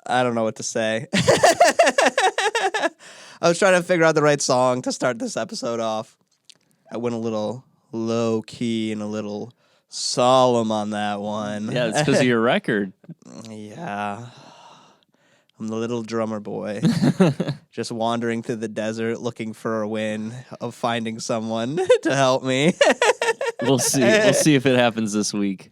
I don't know what to say. I was trying to figure out the right song to start this episode off. I went a little low key and a little solemn on that one. Yeah, it's because of your record. Yeah. I'm the little drummer boy, just wandering through the desert looking for a win of finding someone to help me. We'll see. We'll see if it happens this week.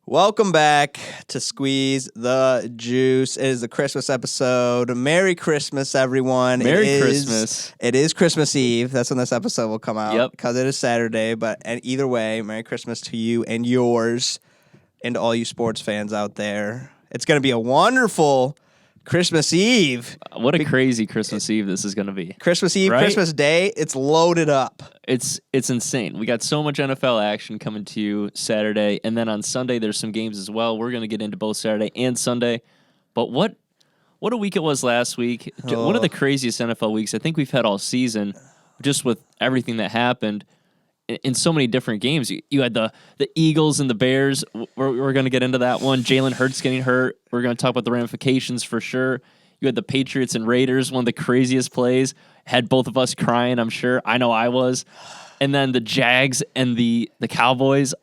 Welcome back to Squeeze the Juice. It is the Christmas episode. Merry Christmas, everyone. Merry Christmas. It is Christmas Eve. That's when this episode will come out. Yep. Because it is Saturday. And either way, Merry Christmas to you and yours and all you sports fans out there. It's going to be a wonderful Christmas Eve. What a crazy Christmas Eve this is going to be. Christmas Eve, right? Christmas Day, it's loaded up. It's insane. We got so much NFL action coming to you Saturday, and then on Sunday there's some games as well. We're going to get into both Saturday and Sunday. But what a week it was last week. One of the craziest NFL weeks I think we've had all season, just with everything that happened in so many different games. You had the Eagles and the Bears. We're going to get into that one. Jalen Hurts getting hurt. We're going to talk about the ramifications for sure. You had the Patriots and Raiders, one of the craziest plays. Had both of us crying, I'm sure. I know I was. And then the Jags and the Cowboys,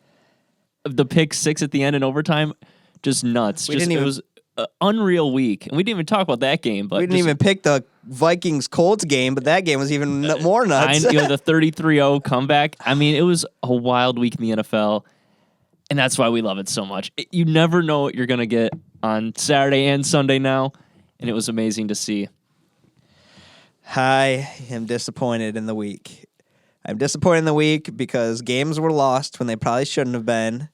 the pick six at the end in overtime, just nuts. It was an unreal week. And we didn't even talk about that game. But we didn't even pick the Vikings-Colts game, but that game was even more nuts. The 33-0 comeback. I mean, it was a wild week in the NFL, and that's why we love it so much. You never know what you're going to get on Saturday and Sunday now, and it was amazing to see. I am disappointed in the week. I'm disappointed in the week because games were lost when they probably shouldn't have been.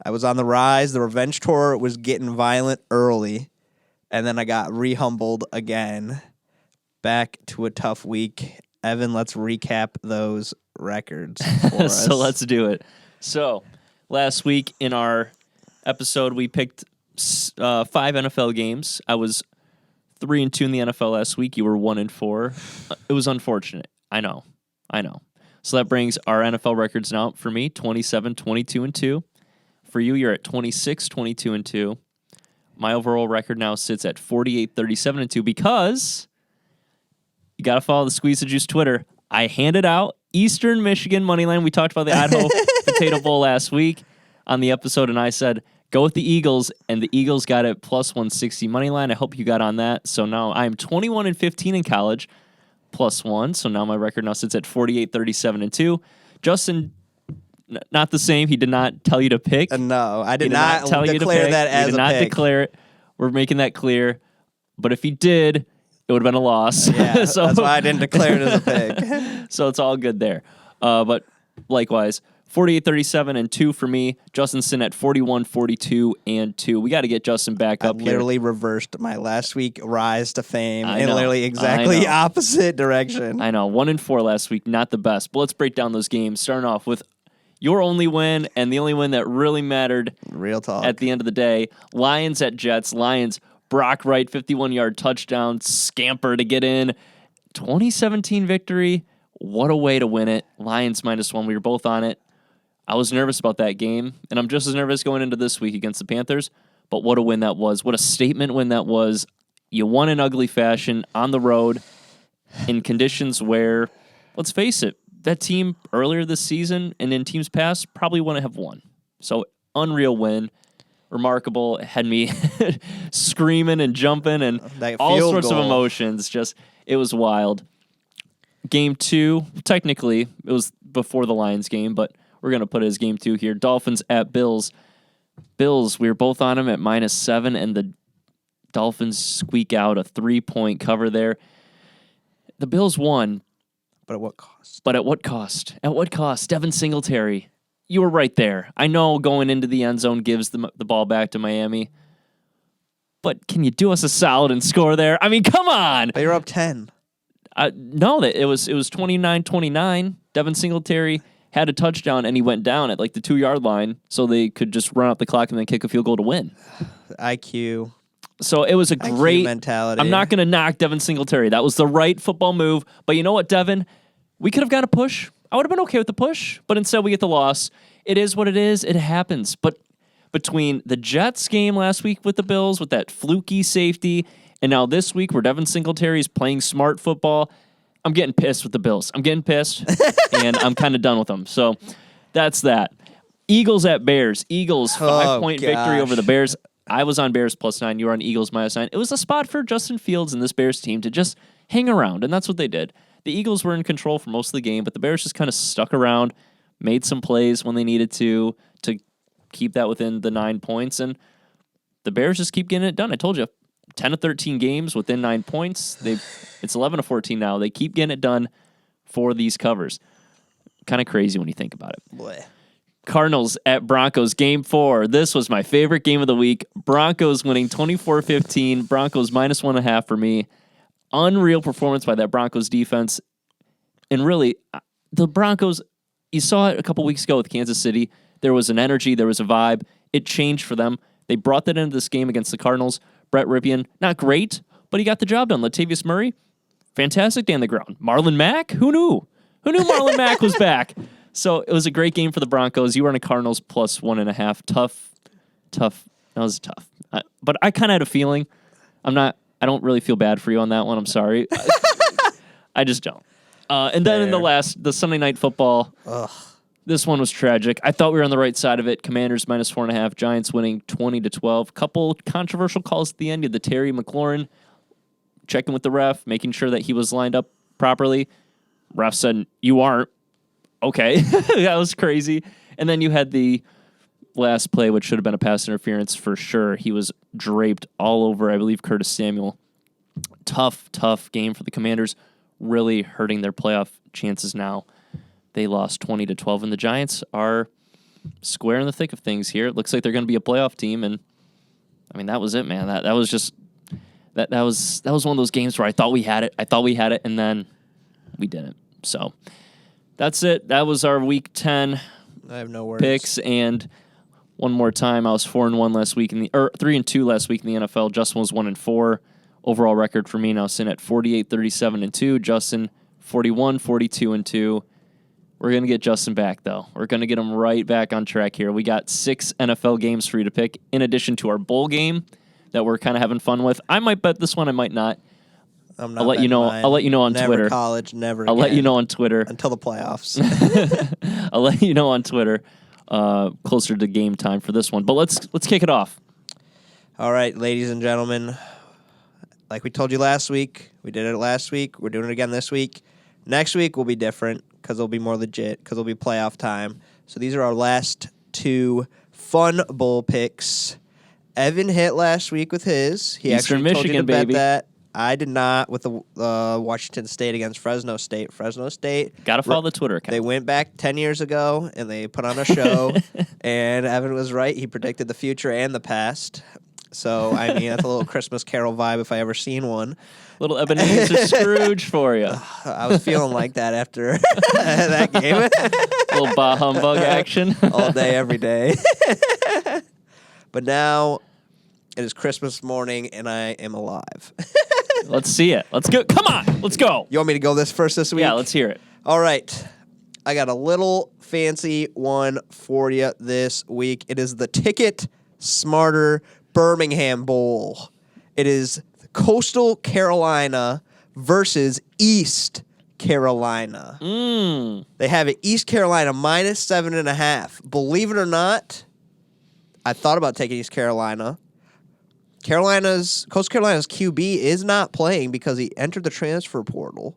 I was on the rise. The revenge tour was getting violent early, and then I got re-humbled again. Back to a tough week. Evan, let's recap those records for us. So let's do it. So last week in our episode, we picked 5 NFL games. I was 3-2 in the NFL last week. You were 1-4. It was unfortunate. I know. So that brings our NFL records now for me, 27, 22-2. For you, you're at 26, 22-2. My overall record now sits at 48, 37-2 because you got to follow the Squeeze the Juice Twitter. I handed out Eastern Michigan moneyline. We talked about the Idaho Potato Bowl last week on the episode, and I said, go with the Eagles, and the Eagles got it plus 160 moneyline. I hope you got on that. So now I'm 21-15 in college, plus 1. So now my record now sits at 48, 37-2. Justin, not the same. He did not tell you to pick. No, I did not declare that as a pick. He did not declare it. We're making that clear. But if he did, it would have been a loss. Yeah, so, that's why I didn't declare it as a pick. So it's all good there. But likewise, 48, 37-2 for me. Justin's sitting at 41, 42-2. We got to get Justin back up here. I literally reversed my last week rise to fame in literally exactly opposite direction. I know. 1-4 last week, not the best. But let's break down those games. Starting off with your only win and the only win that really mattered. Real talk. At the end of the day, Lions at Jets. Lions, Brock Wright, 51-yard touchdown, scamper to get in. 2017 victory. What a way to win it. Lions -1. We were both on it. I was nervous about that game, and I'm just as nervous going into this week against the Panthers. But what a win that was. What a statement win that was. You won in ugly fashion on the road in conditions where, let's face it, that team earlier this season and in teams past probably wouldn't have won. So, unreal win. Remarkable. It had me screaming and jumping and all sorts of emotions. Just, it was wild. Game 2, technically, it was before the Lions game, but we're going to put it as game 2 here. Dolphins at Bills. Bills, we were both on them at -7, and the Dolphins squeak out a 3-point cover there. The Bills won. But at what cost? At what cost? Devin Singletary. You were right there. I know going into the end zone gives the ball back to Miami. But can you do us a solid and score there? I mean, come on. But you're up 10. No, it was 29-29. Devin Singletary had a touchdown, and he went down at like the 2-yard line, so they could just run out the clock and then kick a field goal to win. IQ. So it was a great mentality. I'm not going to knock Devin Singletary. That was the right football move. But you know what, Devin? We could have got a push. I would have been okay with the push, but instead we get the loss. It is what it is. It happens. But between the Jets game last week with the Bills with that fluky safety, and now this week where Devin Singletary is playing smart football, I'm getting pissed with the Bills. I'm getting pissed, and I'm kind of done with them. So that's that. Eagles at Bears. Eagles 5-point victory over the Bears. I was on Bears +9. You were on Eagles -9. It was a spot for Justin Fields and this Bears team to just hang around, and that's what they did. The Eagles were in control for most of the game, but the Bears just kind of stuck around, made some plays when they needed to keep that within the 9 points, and the Bears just keep getting it done. I told you, 10 of 13 games within 9 points. It's 11 of 14 now. They keep getting it done for these covers. Kind of crazy when you think about it. Blech. Cardinals at Broncos, Game 4. This was my favorite game of the week. Broncos winning 24-15. Broncos -1.5 for me. Unreal performance by that Broncos defense. And really, the Broncos, you saw it a couple weeks ago with Kansas City. There was an energy, there was a vibe. It changed for them. They brought that into this game against the Cardinals. Brett Ripien, not great, but he got the job done. Latavius Murray, fantastic day on the ground. Marlon Mack, who knew? Who knew Marlon Mack was back? So it was a great game for the Broncos. You were on a Cardinals +1.5. Tough. That was tough. But I kind of had a feeling. I don't really feel bad for you on that one. I'm sorry. I just don't. And then in the Sunday Night Football, this one was tragic. I thought we were on the right side of it. Commanders -4.5. Giants winning 20-12. Couple controversial calls at the end. You had the Terry McLaurin checking with the ref, making sure that he was lined up properly. Ref said, "You aren't." Okay. That was crazy. And then you had the last play, which should have been a pass interference for sure. He was draped all over, I believe, Curtis Samuel. Tough game for the Commanders, really hurting their playoff chances now. They lost 20-12, and the Giants are square in the thick of things here. It looks like they're going to be a playoff team, and I mean, that was it, man. That was just that was one of those games where I thought we had it, and then we didn't. So that's it. That was our Week 10 I have no words. picks, and one more time, I was 4-1 last week 3-2 last week in the NFL. Justin was 1-4. Overall record for me now sitting at 48-37-2. Justin 41-42-2. We're going to get Justin back, though. We're going to get him right back on track here. We got 6 NFL games for you to pick, in addition to our bowl game that we're kind of having fun with. I might bet this one. I might not. I'll let you know. mine. I'll let you know on never Twitter. College, never. I'll let you know on Twitter until the playoffs. I'll let you know on Twitter closer to game time for this one. But let's kick it off. All right, ladies and gentlemen. Like we told you last week, we did it last week. We're doing it again this week. Next week will be different because it'll be more legit because it'll be playoff time. So these are our last 2 fun bowl picks. Evan hit last week with his. He Eastern actually told you to Michigan, baby. bet that. I did not with the Washington State against Fresno State. Fresno State. Got to follow the Twitter account. They went back 10 years ago, and they put on a show, and Evan was right. He predicted the future and the past. So, I mean, that's a little Christmas Carol vibe if I ever seen one. Little Ebenezer Scrooge for you. I was feeling like that after that game. Little bah humbug action. All day, every day. But now it is Christmas morning, and I am alive. Let's see it. Let's go. Come on. Let's go. You want me to go this week? Yeah, let's hear it. All right. I got a little fancy one for you this week. It is the Ticket Smarter Birmingham Bowl. It is Coastal Carolina versus East Carolina. They have it East Carolina -7.5. Believe it or not, I thought about taking East Carolina. Coastal Carolina's QB is not playing because he entered the transfer portal.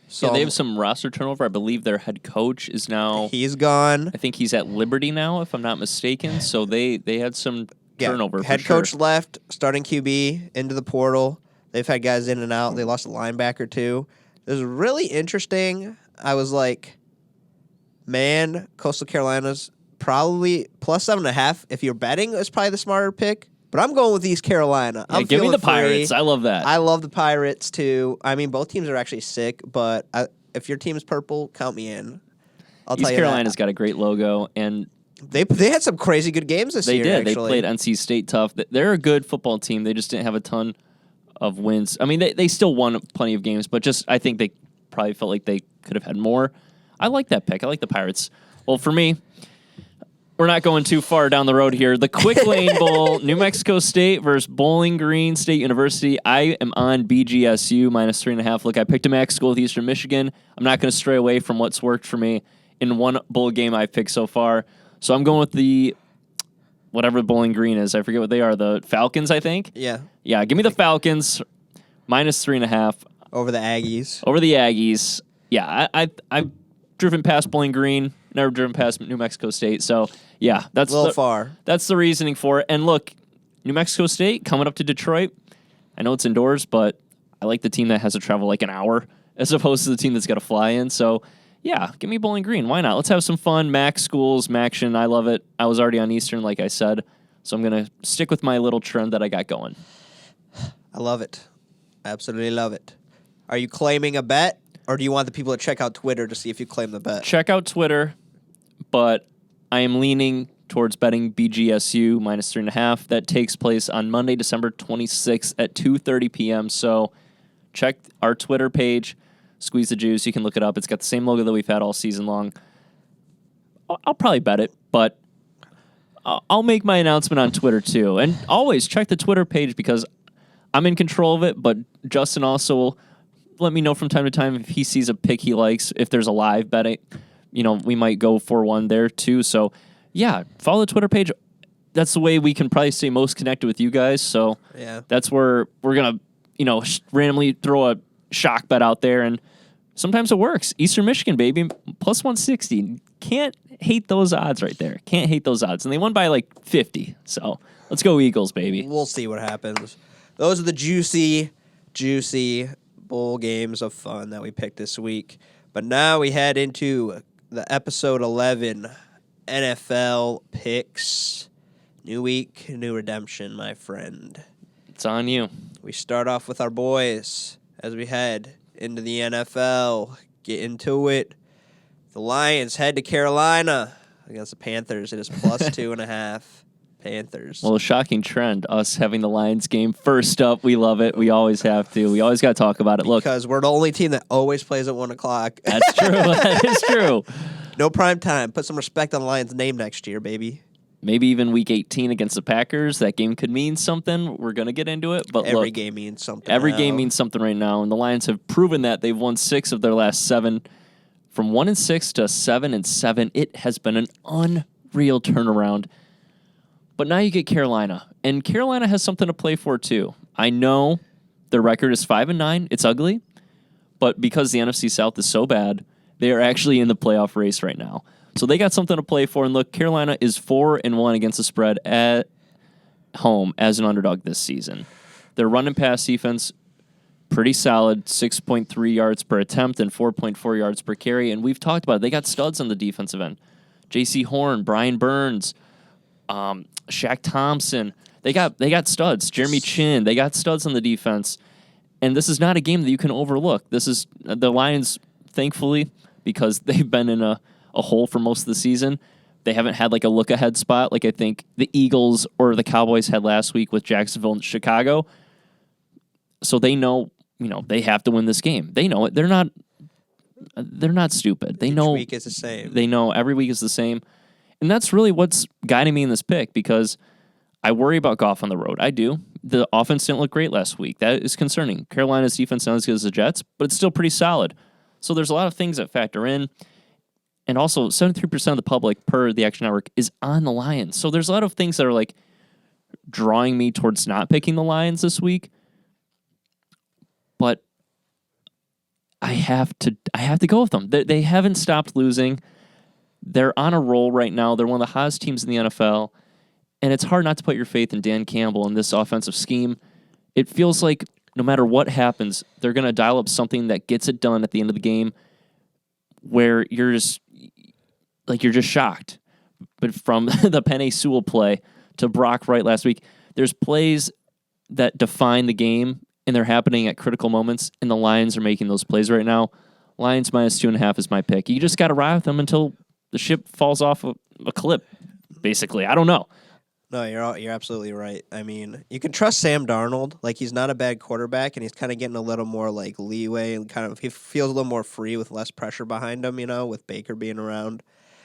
So yeah, they have some roster turnover. I believe their head coach is now. He's gone. I think he's at Liberty now, if I'm not mistaken. So they had some turnover. Head coach left, starting QB into the portal. They've had guys in and out. They lost a linebacker too. It was really interesting. I was like, man, Coastal Carolina's probably +7.5. If you're betting, it's probably the smarter pick. But I'm going with East Carolina. Yeah, give me the Pirates. I love that. I love the Pirates too. I mean, both teams are actually sick, but if your team is purple, count me in. I'll tell you East Carolina's got a great logo, and they had some crazy good games this year. They did. Actually. They played NC State tough. They're a good football team. They just didn't have a ton of wins. I mean, they still won plenty of games, but just I think they probably felt like they could have had more. I like that pick. I like the Pirates. Well, for me, we're not going too far down the road here. The Quick Lane Bowl, New Mexico State versus Bowling Green State University. I am on BGSU -3.5. Look, I picked a MAC school with Eastern Michigan. I'm not going to stray away from what's worked for me in one bowl game I've picked so far. So I'm going with the whatever Bowling Green is. I forget what they are. The Falcons, I think. Yeah. Yeah, give me the Falcons -3.5 Over the Aggies. over the Aggies. Yeah, I've driven past Bowling Green. Never driven past New Mexico State. So, yeah, that's A little far. That's the reasoning for it. And look, New Mexico State coming up to Detroit. I know it's indoors, but I like the team that has to travel like an hour as opposed to the team that's got to fly in. So, yeah, give me Bowling Green. Why not? Let's have some fun. MAC schools, MACtion. I love it. I was already on Eastern, like I said. So I'm going to stick with my little trend that I got going. I love it. Absolutely love it. Are you claiming a bet, or do you want the people to check out Twitter to see if you claim the bet? Check out Twitter, but I am leaning towards betting BGSU -3.5. That takes place on Monday, December 26th at 2:30 p.m. So check our Twitter page, Squeeze the Juice. You can look it up. It's got the same logo that we've had all season long. I'll probably bet it, but I'll make my announcement on Twitter too. And always check the Twitter page because I'm in control of it, but Justin also will let me know from time to time if he sees a pick he likes. If there's a live betting, we might go for one there too. So, yeah, follow the Twitter page. That's the way we can probably stay most connected with you guys. So, Yeah. that's where we're going to, randomly throw a shock bet out there. And sometimes it works. Eastern Michigan, baby, +160. Can't hate those odds right there. Can't hate those odds. And they won by like 50. So, let's go Eagles, baby. We'll see what happens. Those are the juicy bowl games of fun that we picked this week. But now we head into the episode 11 NFL picks. New week, new redemption, my friend. It's on you. We start off with our boys as we head into the NFL. Get into it. The Lions head to Carolina against the Panthers. It is +2.5. Panthers. Well, a shocking trend, us having the Lions game first up. We love it. We always have to. We always got to talk about it. Look, because we're the only team that always plays at 1 o'clock. That's true. That is true. No prime time. Put some respect on the Lions' name next year, baby. Maybe even week 18 against the Packers. That game could mean something. We're going to get into it. But every look, game means something. Every now. game means something right now. And the Lions have proven that. They've won 6 of their last 7. From 1-6 to 7-7. It has been an unreal turnaround. But now you get Carolina, and Carolina has something to play for too. I know their record is 5-9. It's ugly, but because the NFC South is so bad, they are actually in the playoff race right now. So they got something to play for. And look, Carolina is 4-1 against the spread at home as an underdog this season. Their run and pass defense pretty solid, 6.3 yards per attempt and 4.4 yards per carry. And we've talked about it. They got studs on the defensive end: J.C. Horn, Brian Burns. Shaq Thompson. They got studs. Jeremy Chin. They got studs on the defense. And this is not a game that you can overlook. This is the Lions, thankfully, because they've been in a hole for most of the season. They haven't had like a look-ahead spot like I think the Eagles or the Cowboys had last week with Jacksonville and Chicago. So they know, they have to win this game. They know it. They're not stupid. They know each week is the same. They know every week is the same. And that's really what's guiding me in this pick because I worry about Goff on the road. I do. The offense didn't look great last week. That is concerning. Carolina's defense not as good as the Jets, but it's still pretty solid. So there's a lot of things that factor in. And also, 73% of the public, per the Action Network, is on the Lions. So there's a lot of things that are like drawing me towards not picking the Lions this week. But I have to go with them. They haven't stopped losing. They're on a roll right now. They're one of the hottest teams in the NFL. And it's hard not to put your faith in Dan Campbell and this offensive scheme. It feels like no matter what happens, they're going to dial up something that gets it done at the end of the game where you're just shocked. But from the Penei Sewell play to Brock Wright last week, there's plays that define the game, and they're happening at critical moments, and the Lions are making those plays right now. Lions -2.5 is my pick. You just got to ride with them until the ship falls off a cliff, basically. I don't know. No, you're absolutely right. I mean, you can trust Sam Darnold. Like, he's not a bad quarterback, and he's kind of getting a little more, like, leeway, and he feels a little more free with less pressure behind him, with Baker being around,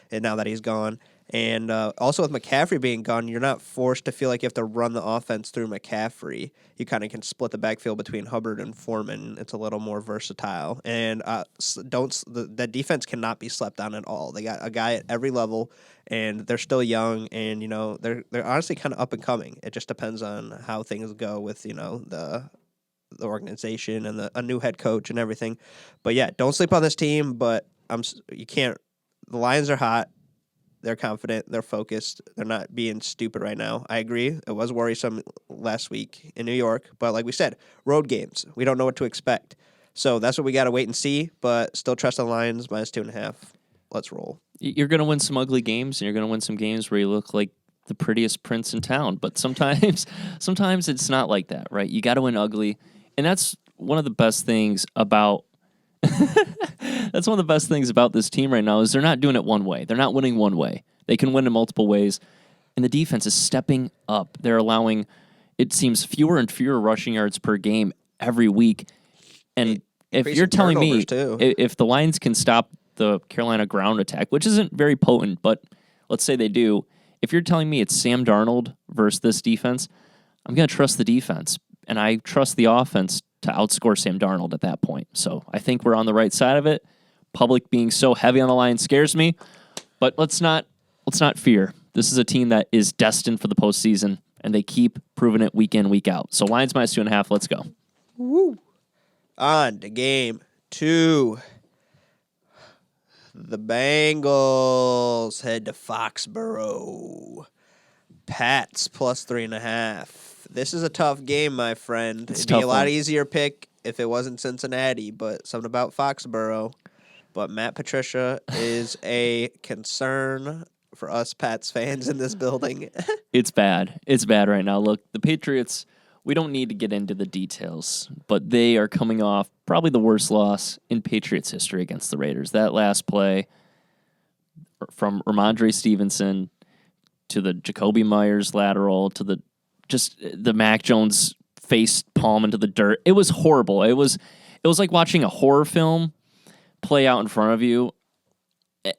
and now that he's gone. And also with McCaffrey being gone, you're not forced to feel like you have to run the offense through McCaffrey. You kind of can split the backfield between Hubbard and Foreman. It's a little more versatile. And that defense cannot be slept on at all. They got a guy at every level, and they're still young, and they're honestly kind of up and coming. It just depends on how things go with the organization and a new head coach and everything. But yeah, don't sleep on this team. But you can't. The Lions are hot. They're confident. They're focused. They're not being stupid right now. I agree. It was worrisome last week in New York. But like we said, road games. We don't know what to expect. So that's what we got to wait and see. But still trust the Lions, -2.5. Let's roll. You're going to win some ugly games, and you're going to win some games where you look like the prettiest prince in town. But sometimes it's not like that, right? You got to win ugly. And that's one of the best things about that's one of the best things about this team right now is they're not doing it one way. They're not winning one way. They can win in multiple ways. And the defense is stepping up. They're allowing, it seems, fewer and fewer rushing yards per game every week. And if you're telling me, if the Lions can stop the Carolina ground attack, which isn't very potent, but let's say they do, if you're telling me it's Sam Darnold versus this defense, I'm going to trust the defense. And I trust the offense to outscore Sam Darnold at that point. So I think we're on the right side of it. Public being so heavy on the Lions scares me, but let's not fear. This is a team that is destined for the postseason, and they keep proving it week in, week out. So Lions -2.5. Let's go. Woo. On to game 2. The Bengals head to Foxborough. Pats +3.5. This is a tough game, my friend. It'd be a lot easier pick if it wasn't Cincinnati, but something about Foxborough. But Matt Patricia is a concern for us Pats fans in this building. It's bad. It's bad right now. Look, the Patriots, we don't need to get into the details, but they are coming off probably the worst loss in Patriots history against the Raiders. That last play from Ramondre Stevenson to the Jacoby Myers lateral to the Mac Jones face palm into the dirt. It was horrible. It was like watching a horror film play out in front of you,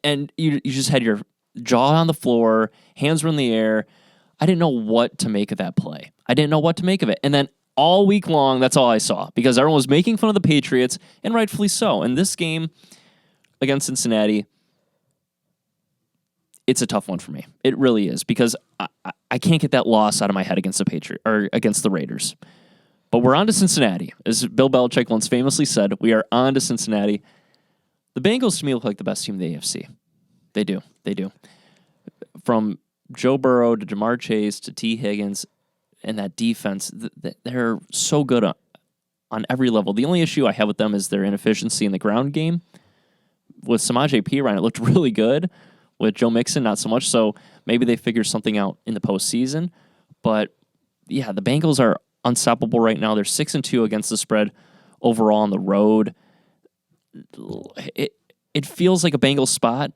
and you just had your jaw on the floor, hands were in the air. I didn't know what to make of that play. I didn't know what to make of it. And then all week long, that's all I saw, because everyone was making fun of the Patriots, and rightfully so. And this game against Cincinnati, it's a tough one for me. It really is, because I can't get that loss out of my head against against the Raiders. But we're on to Cincinnati. As Bill Belichick once famously said, we are on to Cincinnati. The Bengals, to me, look like the best team in the AFC. They do. They do. From Joe Burrow to Jamar Chase to T. Higgins and that defense, they're so good on every level. The only issue I have with them is their inefficiency in the ground game. With Samaje Perine, it looked really good. With Joe Mixon, not so much. So maybe they figure something out in the postseason. But yeah, the Bengals are unstoppable right now. They're 6-2 against the spread overall on the road. It feels like a Bengals spot,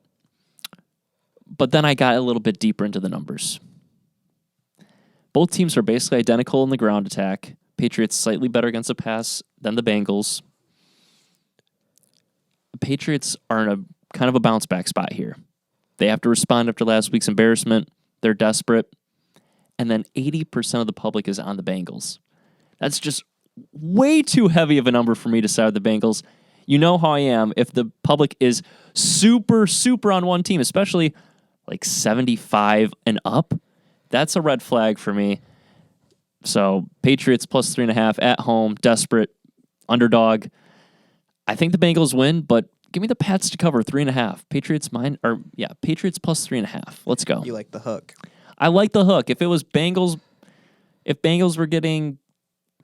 but then I got a little bit deeper into the numbers. Both teams are basically identical in the ground attack. Patriots slightly better against the pass than the Bengals. The Patriots are in a kind of a bounce back spot here. They have to respond after last week's embarrassment. They're desperate. And then 80% of the public is on the Bengals. That's just way too heavy of a number for me to side with the Bengals. You know how I am. If the public is super, super on one team, especially like 75 and up, that's a red flag for me. So Patriots +3.5 at home, desperate, underdog. I think the Bengals win, but give me the Pats to cover 3.5. Patriots +3.5. Let's go. You like the hook? I like the hook. If it was Bengals, if Bengals were getting,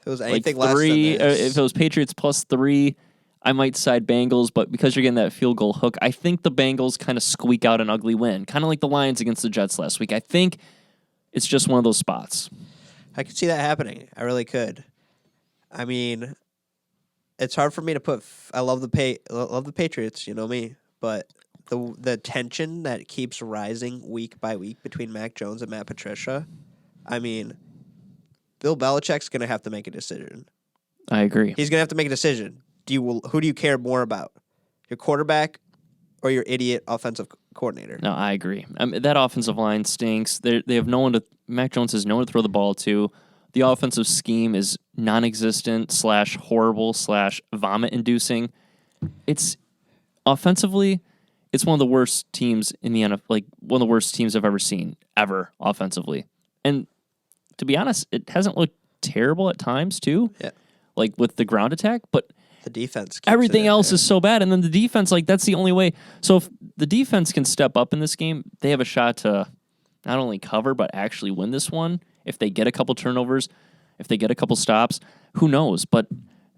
if it was anything like 3, less than this. if it was Patriots +3, I might side Bengals. But because you're getting that field goal hook, I think the Bengals kind of squeak out an ugly win, kind of like the Lions against the Jets last week. I think it's just one of those spots. I could see that happening. I really could. I mean, it's hard for me to put. I love the Patriots. You know me, but the tension that keeps rising week by week between Mac Jones and Matt Patricia. I mean, Bill Belichick's going to have to make a decision. I agree. He's going to have to make a decision. Who do you care more about? Your quarterback or your idiot offensive coordinator. No, I agree. That offensive line stinks. They have no one to. Mac Jones has no one to throw the ball to. The offensive scheme is non-existent / horrible / vomit-inducing. It's offensively, it's one of the worst teams in the NFL. Like one of the worst teams I've ever seen ever offensively. And to be honest, it hasn't looked terrible at times too. Yeah, like with the ground attack, but the defense. Everything else is so bad, and then the defense, like that's the only way. So if the defense can step up in this game, they have a shot to not only cover but actually win this one. If they get a couple turnovers, if they get a couple stops, who knows? But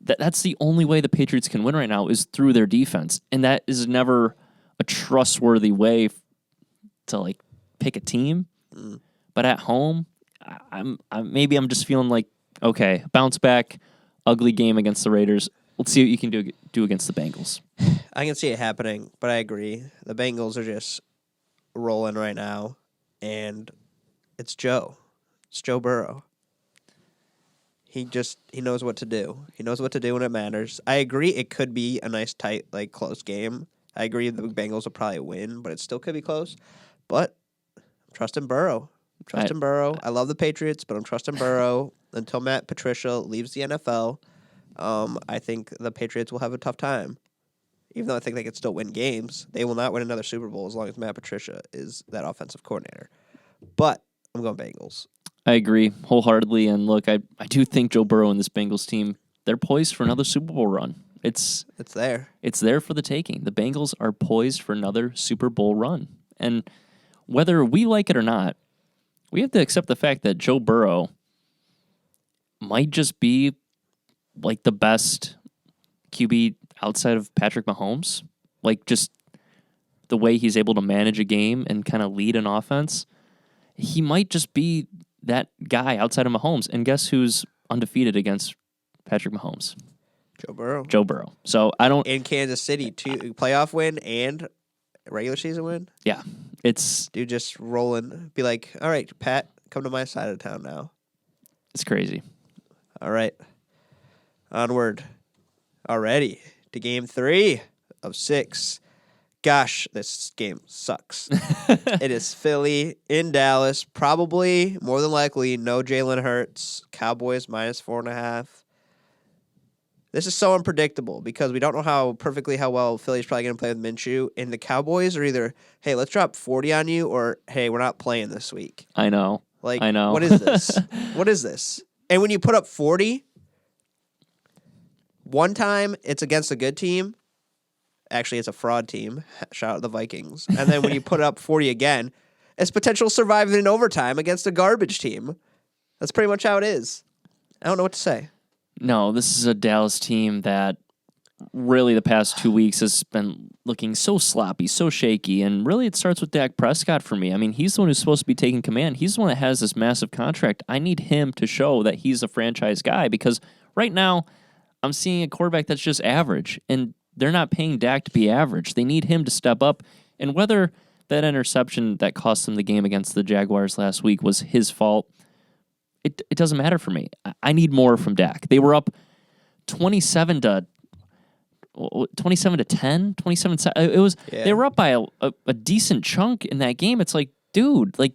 that's the only way the Patriots can win right now is through their defense, and that is never a trustworthy way to like pick a team. But at home, maybe I'm just feeling like okay, bounce back, ugly game against the Raiders. Let's see what you can do against the Bengals. I can see it happening, but I agree. The Bengals are just rolling right now, and it's Joe. It's Joe Burrow. He knows what to do. He knows what to do when it matters. I agree it could be a nice, tight, like close game. I agree the Bengals will probably win, but it still could be close. But I'm trusting Burrow. Burrow. I love the Patriots, but I'm trusting Burrow until Matt Patricia leaves the NFL. I think the Patriots will have a tough time. Even though I think they could still win games, they will not win another Super Bowl as long as Matt Patricia is that offensive coordinator. But I'm going Bengals. I agree wholeheartedly. And look, I do think Joe Burrow and this Bengals team, they're poised for another Super Bowl run. It's there. It's there for the taking. The Bengals are poised for another Super Bowl run. And whether we like it or not, we have to accept the fact that Joe Burrow might just be like the best QB outside of Patrick Mahomes. Like just the way he's able to manage a game and kind of lead an offense. He might just be that guy outside of Mahomes. And guess who's undefeated against Patrick Mahomes? Joe Burrow. So I don't... In Kansas City, 2 playoff win and regular season win? Yeah. It's... Dude, just rolling. Be like, all right, Pat, come to my side of town now. It's crazy. All right. Onward. Already to game 3 of 6. Gosh, this game sucks. It is Philly in Dallas. Probably, more than likely, no Jalen Hurts. Cowboys -4.5. This is so unpredictable because we don't know how well Philly's probably going to play with Minshew. And the Cowboys are either, hey, let's drop 40 on you, or, hey, we're not playing this week. I know. I know. What is this? What is this? And when you put up 40, one time it's against a good team. Actually, it's a fraud team. Shout out the Vikings. And then when you put up 40 again, it's potential surviving in overtime against a garbage team. That's pretty much how it is. I don't know what to say. No, this is a Dallas team that really the past 2 weeks has been looking so sloppy, so shaky, and really it starts with Dak Prescott for me. I mean, he's the one who's supposed to be taking command. He's the one that has this massive contract. I need him to show that he's a franchise guy because right now I'm seeing a quarterback that's just average, and they're not paying Dak to be average. They need him to step up, and whether that interception that cost them the game against the Jaguars last week was his fault, it doesn't matter for me. I need more from Dak. They were up 27 to 10, 27. It was They were up by a decent chunk in that game. It's like, dude, like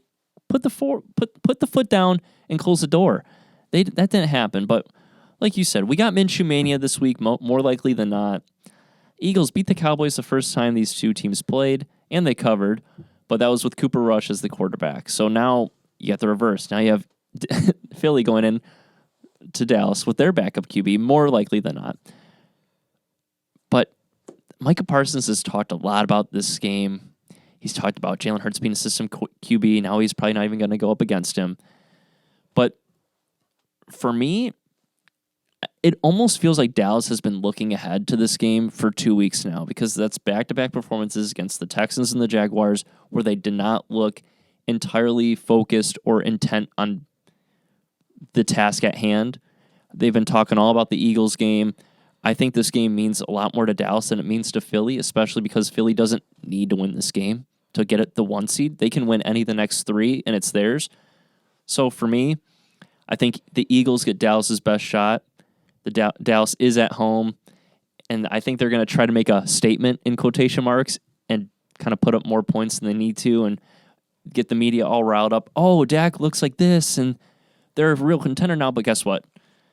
put the foot down and close the door. That didn't happen. But like you said, we got Minshew mania this week, more likely than not. Eagles beat the Cowboys the first time these two teams played, and they covered. But that was with Cooper Rush as the quarterback. So now you got the reverse. Now you have Philly going in to Dallas with their backup QB, more likely than not. But Micah Parsons has talked a lot about this game. He's talked about Jalen Hurts being a system QB. Now he's probably not even going to go up against him. But for me, it almost feels like Dallas has been looking ahead to this game for 2 weeks now because that's back-to-back performances against the Texans and the Jaguars where they did not look entirely focused or intent on the task at hand. They've been talking all about the Eagles game. I think this game means a lot more to Dallas than it means to Philly, especially because Philly doesn't need to win this game to get it the 1 seed. They can win any of the next 3, and it's theirs. So for me, I think the Eagles get Dallas's best shot. Dallas is at home, and I think they're going to try to make a statement in quotation marks and kind of put up more points than they need to and get the media all riled up. Oh, Dak looks like this, and they're a real contender now. But guess what?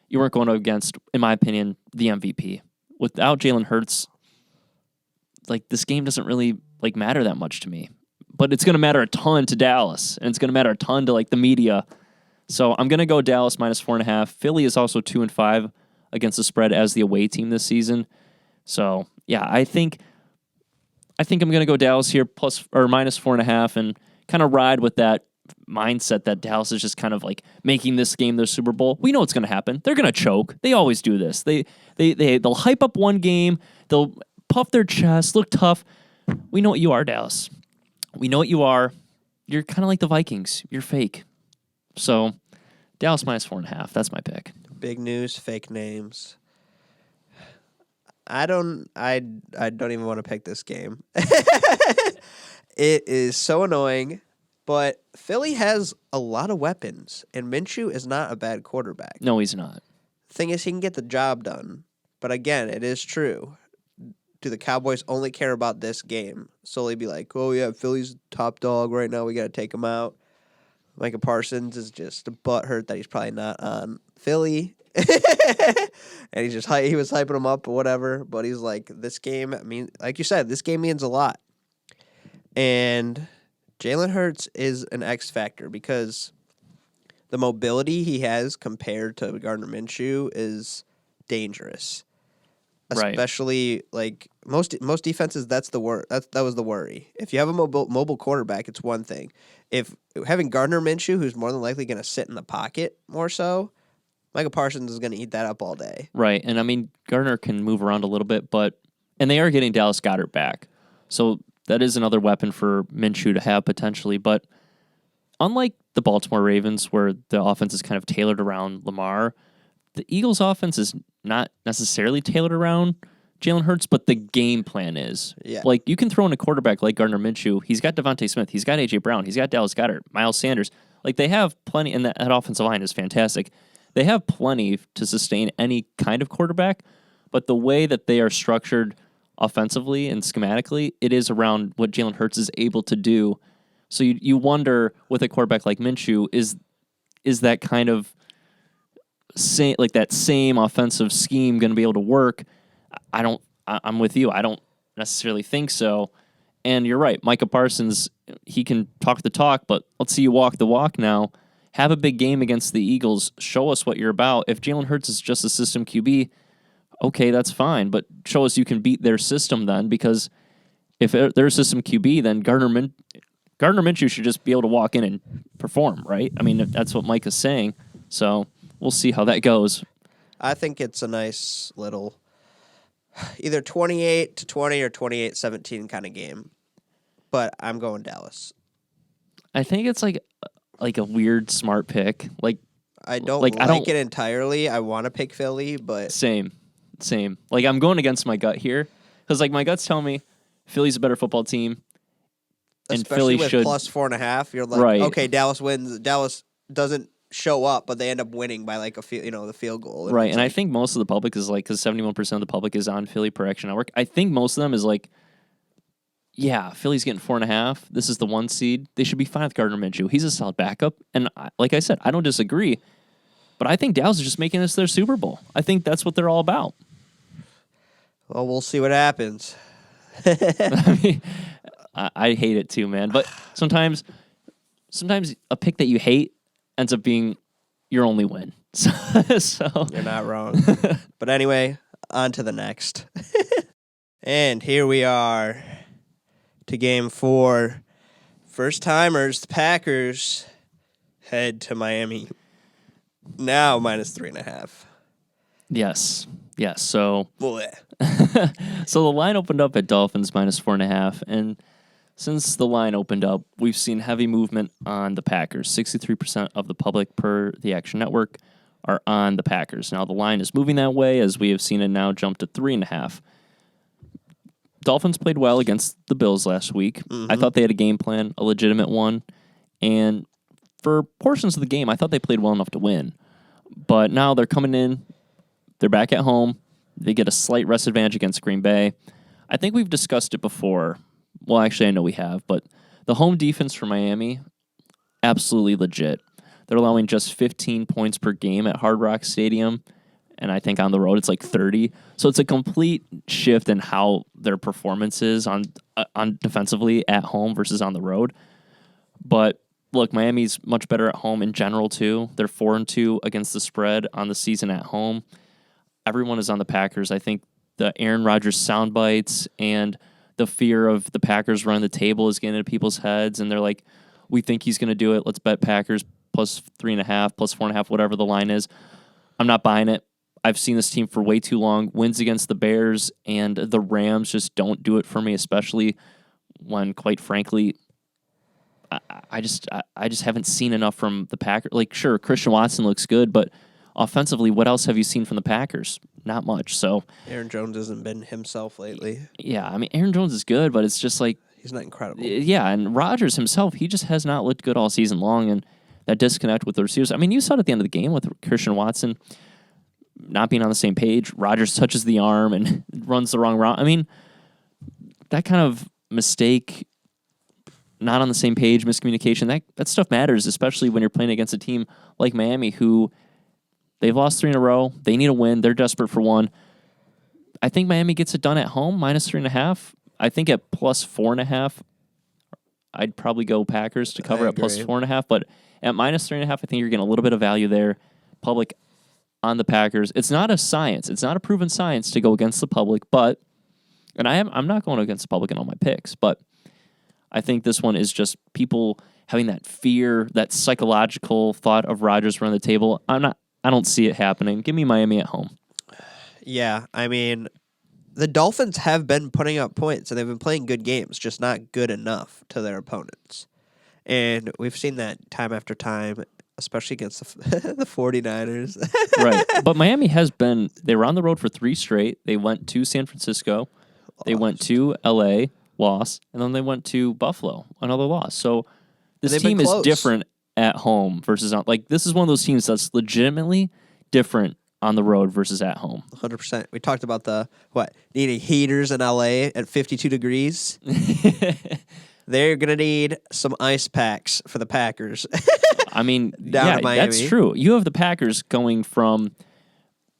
You weren't going up against, in my opinion, the MVP. Without Jalen Hurts, like, this game doesn't really like matter that much to me. But it's going to matter a ton to Dallas, and it's going to matter a ton to like the media. So I'm going to go Dallas minus 4.5. Philly is also 2-5 against the spread as the away team this season. So yeah, I think I'm going to go Dallas here plus or minus 4.5 and kind of ride with that mindset that Dallas is just kind of like making this game their Super Bowl. We know what's going to happen. They're going to choke. They always do this. They'll hype up one game. They'll puff their chest, look tough. We know what you are, Dallas. We know what you are. You're kind of like the Vikings. You're fake. So Dallas minus 4.5. That's my pick. Big news, fake names. I don't even want to pick this game. It is so annoying, but Philly has a lot of weapons, and Minshew is not a bad quarterback. No, he's not. Thing is, he can get the job done. But again, it is true. Do the Cowboys only care about this game? Solely be like, oh yeah, Philly's top dog right now. We got to take him out. Micah Parsons is just butthurt that he's probably not on Philly. And he was hyping him up or whatever. But he's like, this game, I mean, like you said, this game means a lot. And Jalen Hurts is an X factor because the mobility he has compared to Gardner Minshew is dangerous. Especially like most defenses, that's the that was the worry. If you have a mobile quarterback, it's one thing. If having Gardner Minshew, who's more than likely going to sit in the pocket more so, Micah Parsons is going to eat that up all day. Right, and I mean Gardner can move around a little bit, and they are getting Dallas Goedert back, so that is another weapon for Minshew to have potentially. But unlike the Baltimore Ravens, where the offense is kind of tailored around Lamar, the Eagles' offense is not necessarily tailored around Jalen Hurts, but the game plan is. Yeah. Like, you can throw in a quarterback like Gardner Minshew. He's got Devontae Smith. He's got A.J. Brown. He's got Dallas Goedert, Miles Sanders. Like, they have plenty, and that offensive line is fantastic. They have plenty to sustain any kind of quarterback, but the way that they are structured offensively and schematically, it is around what Jalen Hurts is able to do. So you wonder, with a quarterback like Minshew, is that kind of that same offensive scheme going to be able to work? I'm with you. I don't necessarily think so. And you're right. Micah Parsons, he can talk the talk, but let's see you walk the walk now. Have a big game against the Eagles. Show us what you're about. If Jalen Hurts is just a system QB, okay, that's fine. But show us you can beat their system then, because if they're a system QB, then Gardner Minshew should just be able to walk in and perform, right? I mean, that's what Mike is saying. So we'll see how that goes. I think it's a nice little either 28-20 or 28-17 kind of game. But I'm going Dallas. I think it's like a weird smart pick. Like, I don't like it entirely. I want to pick Philly, but same. Like, I'm going against my gut here because like my gut's telling me Philly's a better football team, and especially Philly with should plus 4.5. You're like, right. Okay, Dallas wins. Dallas doesn't show up, but they end up winning by like the field goal. Right, and I think most of the public is like, because 71% of the public is on Philly per Action Network. I think most of them is like, yeah, Philly's getting 4.5. This is the 1 seed. They should be fine with Gardner Minshew. He's a solid backup, and like I said, I don't disagree. But I think Dallas is just making this their Super Bowl. I think that's what they're all about. Well, we'll see what happens. I mean, I hate it too, man. But sometimes a pick that you hate ends up being your only win. So you're not wrong. But anyway, on to the next. And here we are to game 4. First timers, the Packers head to Miami. Now minus 3.5. Yes. So Boy. So the line opened up at Dolphins minus 4.5, and since the line opened up, we've seen heavy movement on the Packers. 63% of the public per the Action Network are on the Packers. Now the line is moving that way, as we have seen it now jump to 3.5. Dolphins played well against the Bills last week. Mm-hmm. I thought they had a game plan, a legitimate one, and for portions of the game, I thought they played well enough to win. But now they're coming in, they're back at home, they get a slight rest advantage against Green Bay. I think we've discussed it before, Well, actually, I know we have, but the home defense for Miami, absolutely legit. They're allowing just 15 points per game at Hard Rock Stadium, and I think on the road it's like 30. So it's a complete shift in how their performance is on defensively at home versus on the road. But look, Miami's much better at home in general too. They're 4-2 against the spread on the season at home. Everyone is on the Packers. I think the Aaron Rodgers sound bites and the fear of the Packers running the table is getting into people's heads, and they're like, we think he's going to do it. Let's bet Packers plus 3.5, plus 4.5, whatever the line is. I'm not buying it. I've seen this team for way too long. Wins against the Bears and the Rams just don't do it for me, especially when, quite frankly, I just haven't seen enough from the Packers. Like, sure, Christian Watson looks good, but offensively, what else have you seen from the Packers? Not much. So Aaron Jones hasn't been himself lately. Yeah, I mean, Aaron Jones is good, but it's just like he's not incredible. Yeah, and Rodgers himself, he just has not looked good all season long, and that disconnect with the receivers. I mean, you saw it at the end of the game with Christian Watson not being on the same page. Rodgers touches the arm and runs the wrong route. I mean, that kind of mistake, not on the same page, miscommunication, that stuff matters, especially when you're playing against a team like Miami who they've lost 3 in a row. They need a win. They're desperate for one. I think Miami gets it done at home, minus 3.5. I think at plus 4.5, I'd probably go Packers to cover at plus 4.5. But at minus 3.5, I think you're getting a little bit of value there. Public on the Packers. It's not a science. It's not a proven science to go against the public. But, and I'm not going against the public in all my picks. But I think this one is just people having that fear, that psychological thought of Rodgers running the table. I don't see it happening. Give me Miami at home. Yeah, I mean, the Dolphins have been putting up points, and they've been playing good games, just not good enough to their opponents. And we've seen that time after time, especially against the 49ers. Right. But Miami has been, they were on the road for 3 straight. They went to San Francisco. They went to L.A., loss, and then they went to Buffalo, another loss. So this team is different at home versus on, like, this is one of those teams that's legitimately different on the road versus at home. 100%. We talked about needing heaters in LA at 52 degrees. They're going to need some ice packs for the Packers. I mean, to Miami. That's true. You have the Packers going from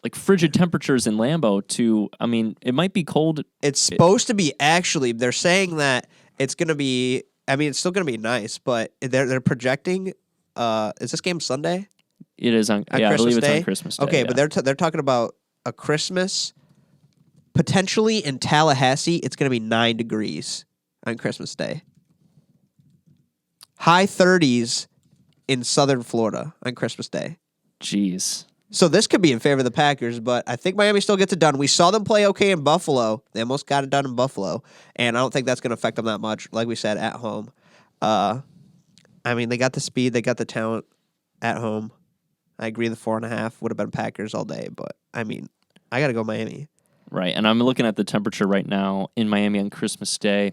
like frigid temperatures in Lambeau to, I mean, it might be cold. It's supposed to be, actually, they're saying that it's going to be, I mean, it's still going to be nice, but they're projecting, is this game Sunday? It is on Christmas I believe Day? it's on Christmas Day. Okay, yeah. but they're talking about a Christmas, potentially in Tallahassee, it's going to be 9 degrees on Christmas Day. High 30s in southern Florida on Christmas Day. Jeez. So this could be in favor of the Packers, but I think Miami still gets it done. We saw them play okay in Buffalo. They almost got it done in Buffalo, and I don't think that's going to affect them that much, like we said, at home. I mean, they got the speed, they got the talent at home. I agree the 4.5 would have been Packers all day, but, I mean, I got to go Miami. Right, and I'm looking at the temperature right now in Miami on Christmas Day.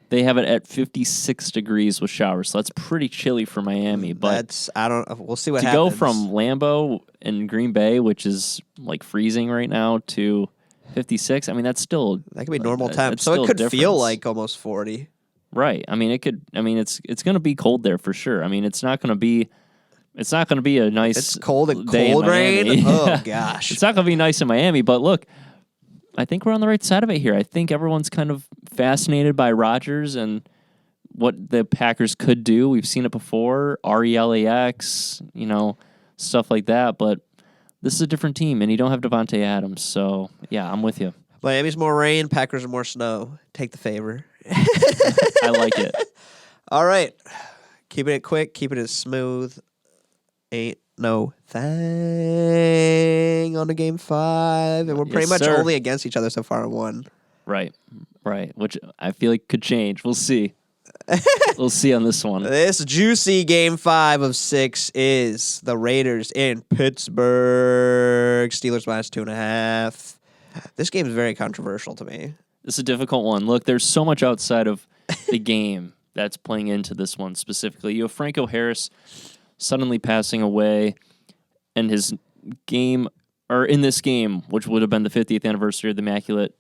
They have it at 56 degrees with showers, so that's pretty chilly for Miami. But we'll see what happens. To go from Lambeau and Green Bay, which is like freezing right now, to 56, I mean, that's still... That could be normal temp, so it could feel like almost 40. Right, I mean, it's going to be cold there for sure. I mean, it's not going to be a nice... It's cold and day cold rain? Oh, gosh. It's not going to be nice in Miami, but look, I think we're on the right side of it here. I think everyone's kind of fascinated by Rodgers and what the Packers could do. We've seen it before, RELAX, stuff like that, but this is a different team, and you don't have Devontae Adams, so, yeah, I'm with you. Miami's more rain, Packers are more snow. Take the favor. I like it. All right. Keeping it quick, keeping it smooth. Ain't no thing on the game 5, and we're pretty much only against each other so far in 1. Right, which I feel like could change. We'll see. We'll see on this one. This juicy game 5 of 6 is the Raiders in Pittsburgh. Steelers minus 2.5. This game is very controversial to me. This is a difficult one. Look, there's so much outside of the game that's playing into this one specifically. You have Franco Harris suddenly passing away, and his game, or in this game, which would have been the 50th anniversary of the Immaculate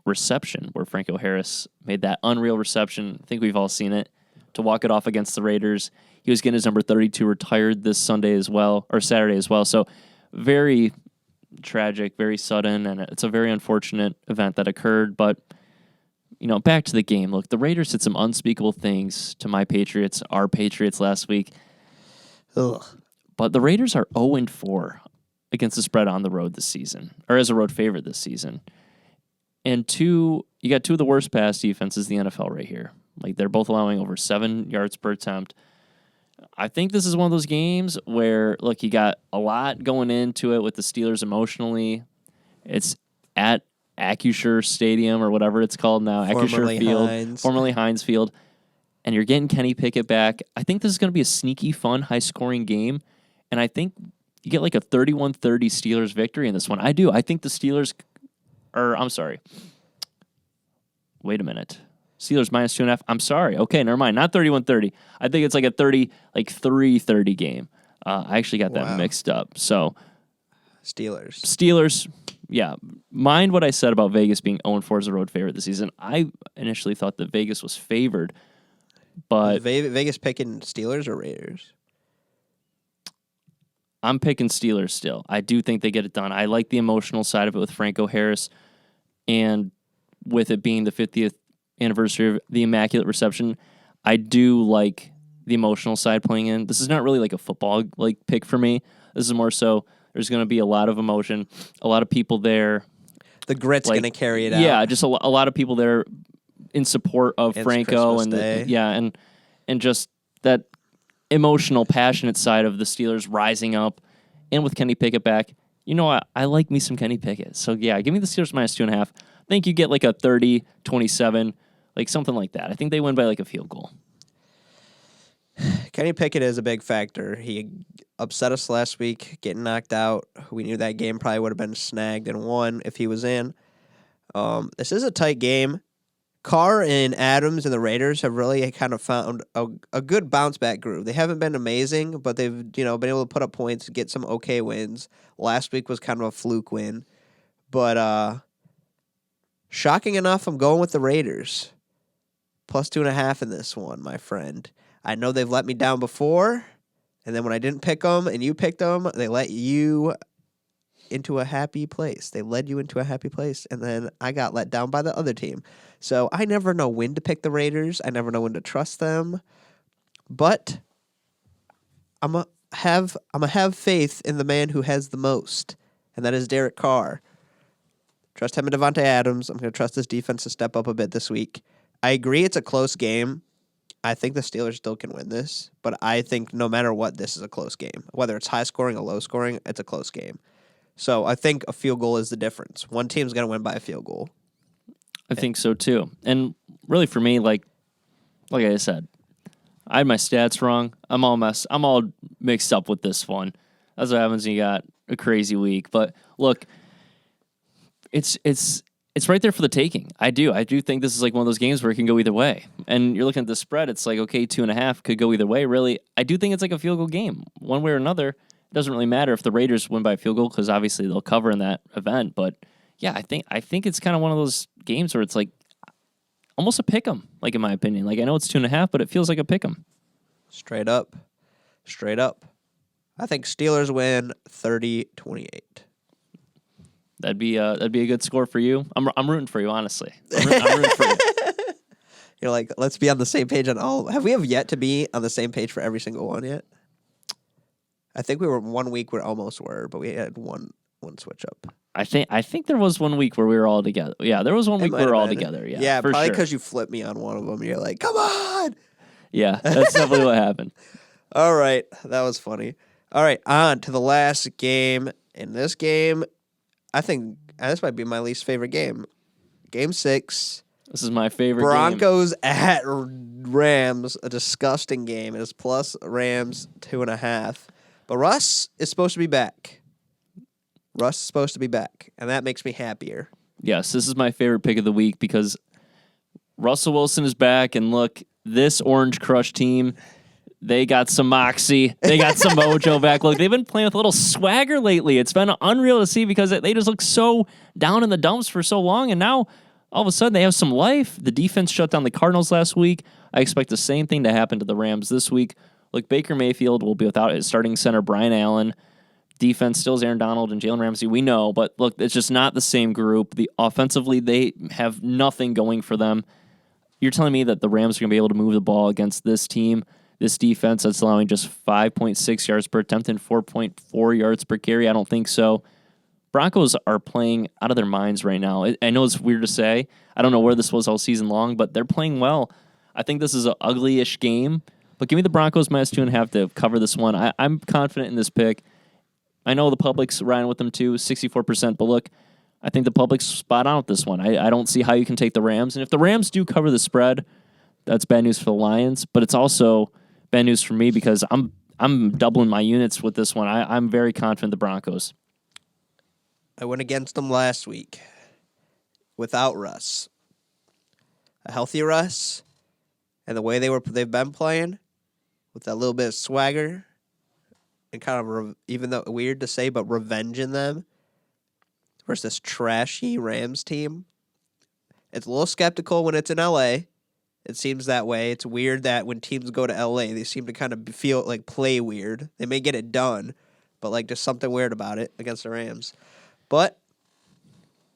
reception where Franco Harris made that unreal reception. I think we've all seen it, to walk it off against the Raiders. He was getting his number 32 retired this Sunday as well, or Saturday as well. So very tragic, very sudden, and it's a very unfortunate event that occurred. But, back to the game. Look, the Raiders did some unspeakable things to my Patriots, our Patriots last week. Ugh. But the Raiders are 0-4 against the spread on the road this season, or as a road favorite this season. And you got two of the worst pass defenses in the NFL right here. Like, they're both allowing over 7 yards per attempt. I think this is one of those games where, look, you got a lot going into it with the Steelers emotionally. It's at Acrisure Stadium or whatever it's called now, Acrisure Field, formerly Heinz Field, and you're getting Kenny Pickett back. I think this is going to be a sneaky, fun, high-scoring game, and I think you get like a 31-30 Steelers victory in this one. I do. I think the Steelers, wait a minute. Steelers minus 2.5. I'm sorry. Okay, never mind. Not 31-30. I think it's like a 3-30 game. I actually got that mixed up. So Steelers. Yeah. Mind what I said about Vegas being 0-4 as a road favorite this season. I initially thought that Vegas was favored, but Vegas picking Steelers or Raiders? I'm picking Steelers still. I do think they get it done. I like the emotional side of it with Franco Harris, and with it being the 50th anniversary of the Immaculate Reception, I do like the emotional side playing in. This is not really like a football pick for me. This is more so there's going to be a lot of emotion, a lot of people there. The grit's going to carry it out. Yeah, just a lot of people there in support of Franco and and just that emotional, passionate side of the Steelers rising up, and with Kenny Pickett back. I like me some Kenny Pickett. So yeah, give me the Steelers minus 2.5. I think you get like a 30-27. Like something like that. I think they win by like a field goal. Kenny Pickett is a big factor. He upset us last week, getting knocked out. We knew that game probably would have been snagged and won if he was in. This is a tight game. Carr and Adams and the Raiders have really kind of found a good bounce back groove. They haven't been amazing, but they've been able to put up points, get some okay wins. Last week was kind of a fluke win, but shocking enough, I'm going with the Raiders. Plus 2.5 in this one, my friend. I know they've let me down before, and then when I didn't pick them and you picked them, they let you into a happy place. They led you into a happy place, and then I got let down by the other team. So I never know when to pick the Raiders. I never know when to trust them. But I'm gonna have faith in the man who has the most, and that is Derek Carr. Trust him and Devontae Adams. I'm going to trust this defense to step up a bit this week. I agree it's a close game. I think the Steelers still can win this, but I think no matter what, this is a close game. Whether it's high scoring or low scoring, it's a close game. So I think a field goal is the difference. One team's going to win by a field goal. I think so too. And really for me, like I said, I had my stats wrong. I'm all mixed up with this one. That's what happens when you got a crazy week. But look, it's right there for the taking. I do think this is like one of those games where it can go either way. And you're looking at the spread, it's like, okay, 2.5 could go either way. Really, I do think it's like a field goal game. One way or another, it doesn't really matter if the Raiders win by a field goal because obviously they'll cover in that event. But yeah, I think it's kind of one of those games where it's like almost a pick 'em, like in my opinion. Like I know it's 2.5, but it feels like a pick 'em. Straight up. I think Steelers win 30-28. That'd be a good score for you. I'm rooting for you, honestly. I'm rooting for you. You're like, let's be on the same page on all. Have we yet to be on the same page for every single one yet? I think we were 1 week we almost were, but we had one switch up. I think there was 1 week where we were all together. Yeah, there was 1 week we were all together. Yeah, probably because you flipped me on one of them. You're like, come on. Yeah, that's definitely what happened. All right, that was funny. All right, on to the last game. In this game, I think this might be my least favorite game. Game 6. This is my favorite Broncos at Rams, a disgusting game. It is plus Rams 2.5. But Russ is supposed to be back. And that makes me happier. Yes, this is my favorite pick of the week because Russell Wilson is back, and look, this Orange Crush team, they got some moxie. They got some mojo back. Look, they've been playing with a little swagger lately. It's been unreal to see because they just look so down in the dumps for so long, and now all of a sudden they have some life. The defense shut down the Cardinals last week. I expect the same thing to happen to the Rams this week. Look, Baker Mayfield will be without his starting center, Brian Allen. Defense still is Aaron Donald and Jalen Ramsey. We know, but look, it's just not the same group. Offensively, they have nothing going for them. You're telling me that the Rams are going to be able to move the ball against this team, this defense that's allowing just 5.6 yards per attempt and 4.4 yards per carry? I don't think so. Broncos are playing out of their minds right now. I know it's weird to say. I don't know where this was all season long, but they're playing well. I think this is an ugly-ish game, but give me the Broncos minus 2.5 to cover this one. I'm confident in this pick. I know the public's riding with them too, 64%, but look, I think the public's spot on with this one. I don't see how you can take the Rams, and if the Rams do cover the spread, that's bad news for the Lions, but it's also bad news for me because I'm doubling my units with this one. I'm very confident the Broncos. I went against them last week without Russ. A healthy Russ, and the way they've been playing with that little bit of swagger and kind of, even though weird to say, but revenge in them versus this trashy Rams team. It's a little skeptical when it's in LA. It seems that way. It's weird that when teams go to LA, they seem to kind of feel like play weird. They may get it done, but like just something weird about it against the Rams. But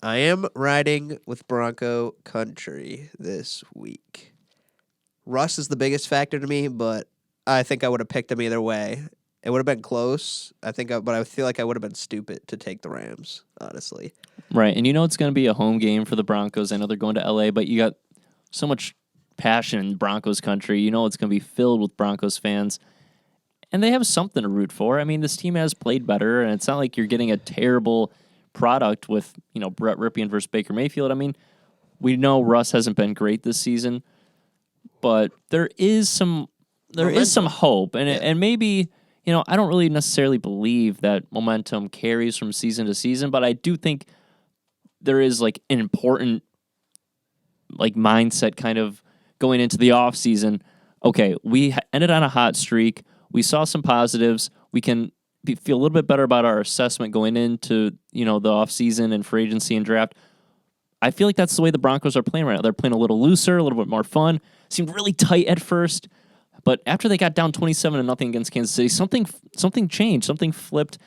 I am riding with Bronco Country this week. Russ is the biggest factor to me, but I think I would have picked him either way. It would have been close, but I feel like I would have been stupid to take the Rams, honestly. Right, and you know it's going to be a home game for the Broncos. I know they're going to L.A., but you got so much passion in Broncos country. You know it's going to be filled with Broncos fans, and they have something to root for. I mean, this team has played better, and it's not like you're getting a terrible product with, Brett Ripien versus Baker Mayfield. I mean, we know Russ hasn't been great this season, but there is some hope, and maybe, I don't really necessarily believe that momentum carries from season to season, but I do think there is like an important mindset kind of going into the off season. Okay, we ended on a hot streak. We saw some positives. We can feel a little bit better about our assessment going into, the offseason and free agency and draft. I feel like that's the way the Broncos are playing right now. They're playing a little looser, a little bit more fun. Seemed really tight at first, but after they got down 27-0 against Kansas City, something changed, something flipped,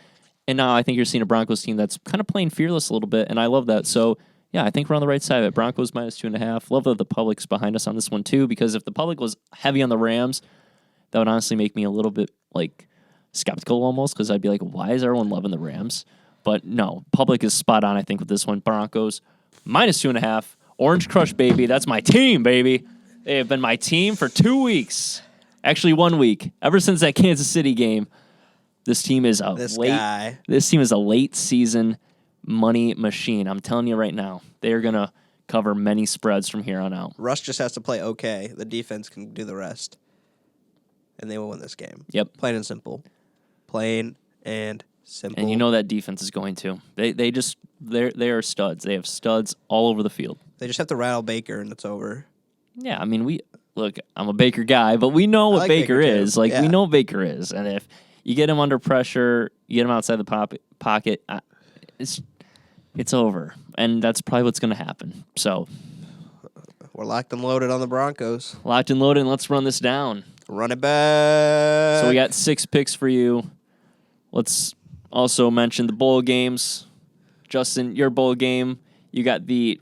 and now I think you're seeing a Broncos team that's kind of playing fearless a little bit, and I love that. So, yeah, I think we're on the right side of it. Broncos minus 2.5. Love that the public's behind us on this one, too, because if the public was heavy on the Rams, that would honestly make me a little bit, skeptical almost, because I'd be like, why is everyone loving the Rams? But no, public is spot on, I think, with this one. Broncos minus 2.5. Orange Crush, baby. That's my team, baby. They have been my team for 2 weeks. Actually, 1 week. Ever since that Kansas City game, this team is a late season money machine. I'm telling you right now, they are going to cover many spreads from here on out. Russ just has to play okay. The defense can do the rest. And they will win this game. Yep. Plain and simple. Plain and simple. And you know that defense is going to. They are studs. They have studs all over the field. They just have to rattle Baker and it's over. Yeah, I mean, look, I'm a Baker guy, but we know what Baker is. We know what Baker is. And if you get him under pressure, you get him outside the pocket, it's over. And that's probably what's going to happen. So we're locked and loaded on the Broncos. Locked and loaded, and let's run this down. Run it back. So we got 6 picks for you. Let's also mention the bowl games. Justin, your bowl game, you got the,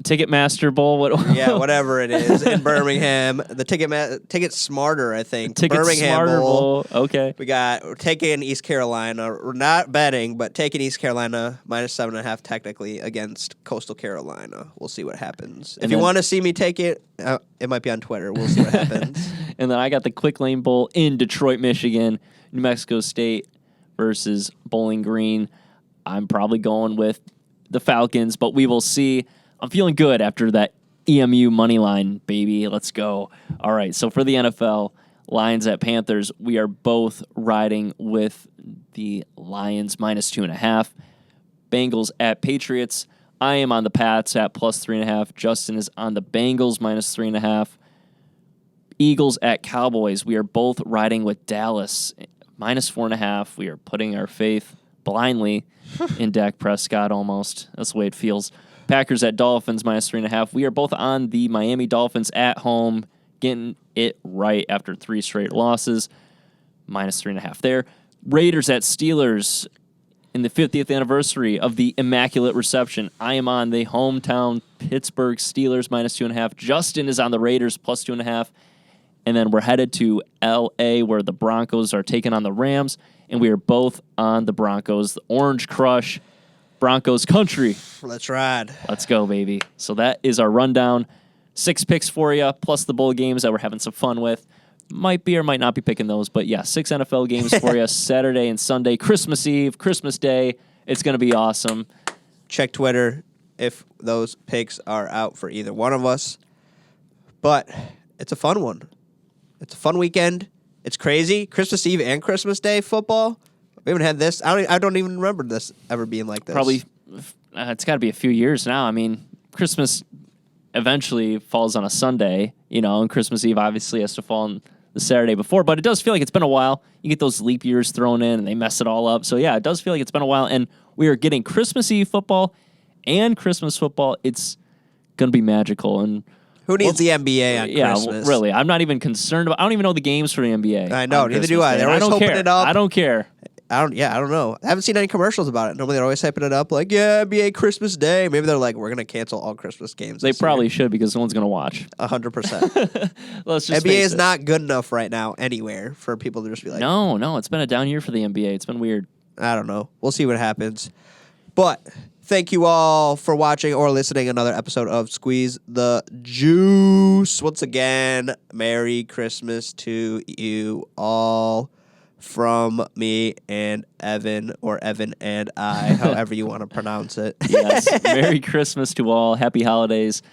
Ticketmaster Bowl? Whatever it is in Birmingham. The Ticket Smarter, I think. Birmingham Bowl. Okay. We're taking East Carolina. We're not betting, but taking East Carolina minus 7.5 technically against Coastal Carolina. We'll see what happens. If you want to see me take it, it might be on Twitter. We'll see what happens. And then I got the Quick Lane Bowl in Detroit, Michigan. New Mexico State versus Bowling Green. I'm probably going with the Falcons, but we will see. I'm feeling good after that EMU money line, baby. Let's go. All right, so for the NFL, Lions at Panthers, we are both riding with the Lions minus 2.5. Bengals at Patriots. I am on the Pats at plus 3.5. Justin is on the Bengals minus 3.5. Eagles at Cowboys. We are both riding with Dallas minus 4.5. We are putting our faith blindly in Dak Prescott almost. That's the way it feels. Packers at Dolphins -3.5. We are both on the Miami Dolphins at home, getting it right after 3 straight losses. -3.5 there. Raiders at Steelers in the 50th anniversary of the Immaculate Reception. I am on the hometown Pittsburgh Steelers -2.5. Justin is on the Raiders +2.5. And then we're headed to L.A. where the Broncos are taking on the Rams. And we are both on the Broncos. The Orange Crush, Broncos country. Let's ride. Let's go, baby. So that is our rundown. 6 picks for you, plus the bowl games that we're having some fun with. Might be or might not be picking those. But yeah, 6 NFL games for you Saturday and Sunday, Christmas Eve, Christmas Day. It's going to be awesome. Check Twitter if those picks are out for either one of us. But it's a fun one. It's a fun weekend. It's crazy. Christmas Eve and Christmas Day football. We haven't had this. I don't even remember this ever being like this. Probably, it's got to be a few years now. I mean, Christmas eventually falls on a Sunday, and Christmas Eve obviously has to fall on the Saturday before. But it does feel like it's been a while. You get those leap years thrown in, and they mess it all up. So, yeah, it does feel like it's been a while. And we are getting Christmas Eve football and Christmas football. It's going to be magical. And who needs the NBA on Christmas? Really. I'm not even concerned about. I don't even know the games for the NBA. I know, neither do I. They're always hoping it up. I don't care. I don't know. I haven't seen any commercials about it. Normally they're always hyping it up like, yeah, NBA Christmas Day. Maybe they're like, we're going to cancel all Christmas games. They probably should because no one's going to watch. 100%. Let's just NBA is not good enough right now anywhere for people to just be like. No, it's been a down year for the NBA. It's been weird. I don't know. We'll see what happens. But thank you all for watching or listening another episode of Squeeze the Juice. Once again, Merry Christmas to you all from me and Evan, or Evan and I, however you want to pronounce it. Yes. Merry Christmas to all. Happy holidays.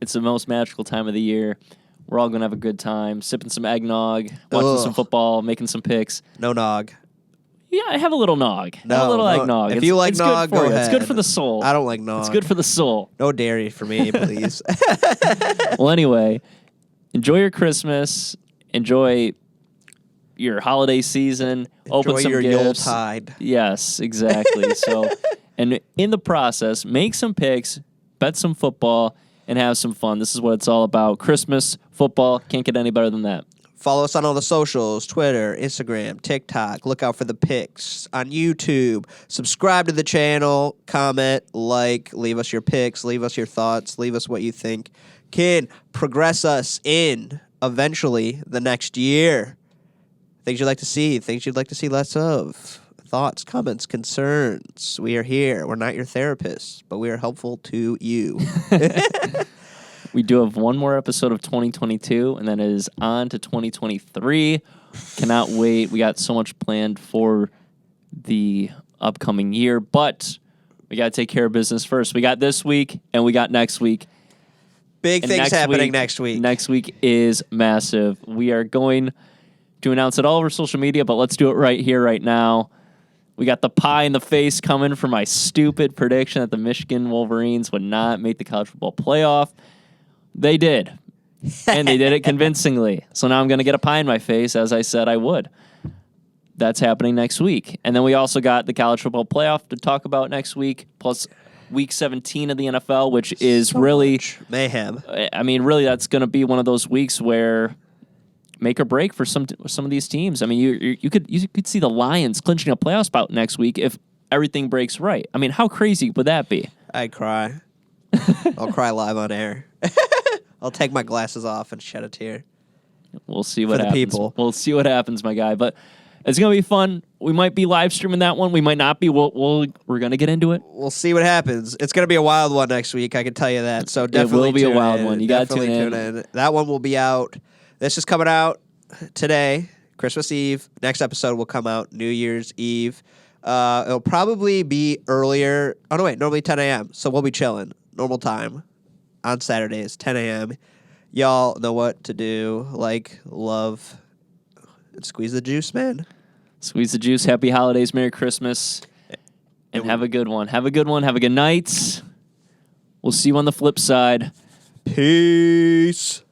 It's the most magical time of the year. We're all going to have a good time, sipping some eggnog, watching some football, making some picks. No nog. Yeah, I have a little nog. A little eggnog. If you like nog, go ahead. It's good for the soul. I don't like nog. It's good for the soul. No dairy for me, please. Well, anyway, enjoy your Christmas. Enjoy your holiday season. Open some your gifts. Yuletide. Yes, exactly. So, and in the process, make some picks, bet some football, and have some fun. This is what it's all about. Christmas, football. Can't get any better than that. Follow us on all the socials, Twitter, Instagram, TikTok. Look out for the pics on YouTube. Subscribe to the channel, comment, like, leave us your pics, leave us your thoughts, leave us what you think can progress us in eventually the next year. Things you'd like to see, things you'd like to see less of. Thoughts, comments, concerns. We are here. We're not your therapists, but we are helpful to you. We do have one more episode of 2022, and then it is on to 2023. Cannot wait. We got so much planned for the upcoming year, but we got to take care of business first. We got this week, and we got next week. Big things happening next week. Next week is massive. We are going to announce it all over social media, but let's do it right here, right now. We got the pie in the face coming for my stupid prediction that the Michigan Wolverines would not make the college football playoff. They did, and they did it convincingly. So now I'm going to get a pie in my face, as I said I would. That's happening next week. And then we also got the college football playoff to talk about next week, plus week 17 of the NFL, which is so really mayhem. I mean, really, that's going to be one of those weeks where make or break for some of these teams. I mean, you could see the Lions clinching a playoff spot next week if everything breaks right. I mean, how crazy would that be? I'd cry. I'll cry live on air. I'll take my glasses off and shed a tear. We'll see what happens. People. We'll see what happens, my guy. But it's gonna be fun. We might be live streaming that one. We might not be. We're gonna get into it. We'll see what happens. It's gonna be a wild one next week. I can tell you that. So definitely it will be a wild one. You got to tune in. That one will be out. This is coming out today, Christmas Eve. Next episode will come out New Year's Eve. It'll probably be earlier. Oh no, wait. Normally 10 a.m. So we'll be chilling. Normal time on Saturdays, 10 a.m. Y'all know what to do. Like, love, and squeeze the juice, man. Squeeze the juice. Happy holidays. Merry Christmas. And have a good one. Have a good one. Have a good night. We'll see you on the flip side. Peace.